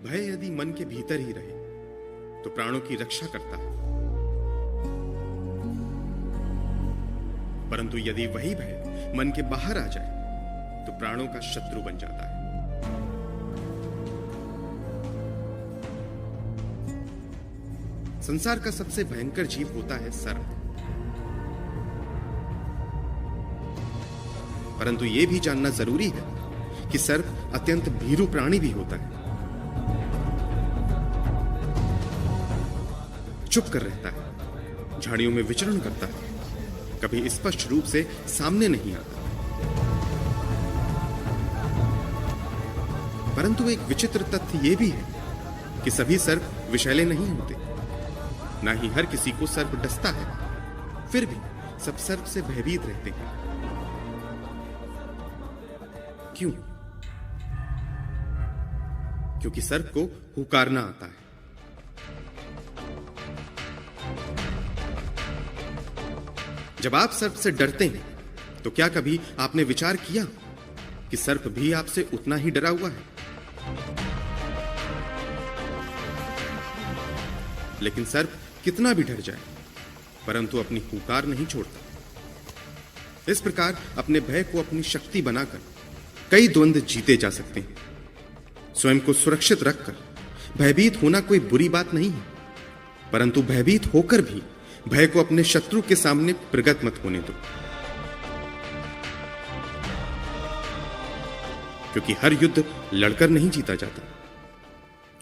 भय यदि मन के भीतर ही रहे तो प्राणों की रक्षा करता है, परंतु यदि वही भय मन के बाहर आ जाए तो प्राणों का शत्रु बन जाता है। संसार का सबसे भयंकर जीव होता है सर्प, परंतु यह भी जानना जरूरी है कि सर्प अत्यंत भीरू प्राणी भी होता है। चुप कर रहता है, झाड़ियों में विचरण करता है, कभी स्पष्ट रूप से सामने नहीं आता। परंतु एक विचित्र तथ्य यह भी है कि सभी सर्प विषैले नहीं होते, ना ही हर किसी को सर्प डसता है, फिर भी सब सर्प से भयभीत रहते हैं। क्यों? क्योंकि सर्प को हुकारना आता है। जब आप सर्प से डरते हैं तो क्या कभी आपने विचार किया कि सर्प भी आपसे उतना ही डरा हुआ है? लेकिन सर्प कितना भी डर जाए परंतु अपनी हुकार नहीं छोड़ता। इस प्रकार अपने भय को अपनी शक्ति बनाकर कई द्वंद्व जीते जा सकते हैं। स्वयं को सुरक्षित रखकर भयभीत होना कोई बुरी बात नहीं है, परंतु भयभीत होकर भी भय को अपने शत्रु के सामने प्रकट मत होने दो, क्योंकि हर युद्ध लड़कर नहीं जीता जाता।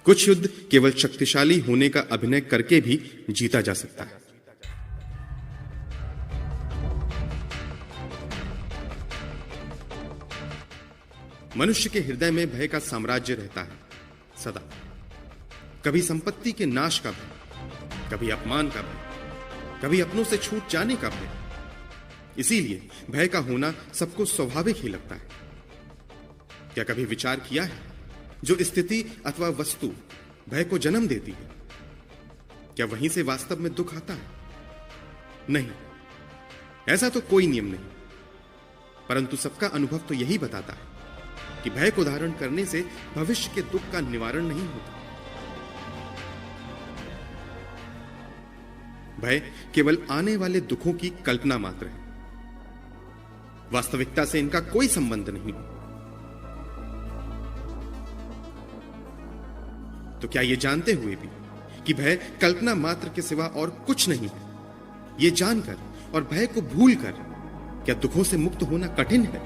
कुछ युद्ध केवल शक्तिशाली होने का अभिनय करके भी जीता जा सकता है। मनुष्य के हृदय में भय का साम्राज्य रहता है सदा। कभी संपत्ति के नाश का भय, कभी अपमान का भय, कभी अपनों से छूट जाने का भय। इसीलिए भय का होना सबको स्वाभाविक ही लगता है। क्या कभी विचार किया है, जो स्थिति अथवा वस्तु भय को जन्म देती है, क्या वहीं से वास्तव में दुख आता है? नहीं, ऐसा तो कोई नियम नहीं, परंतु सबका अनुभव तो यही बताता है कि भय को धारण करने से भविष्य के दुख का निवारण नहीं होता। भय केवल आने वाले दुखों की कल्पना मात्र है, वास्तविकता से इनका कोई संबंध नहीं। तो क्या यह जानते हुए भी कि भय कल्पना मात्र के सिवा और कुछ नहीं है, यह जानकर और भय को भूलकर क्या दुखों से मुक्त होना कठिन है?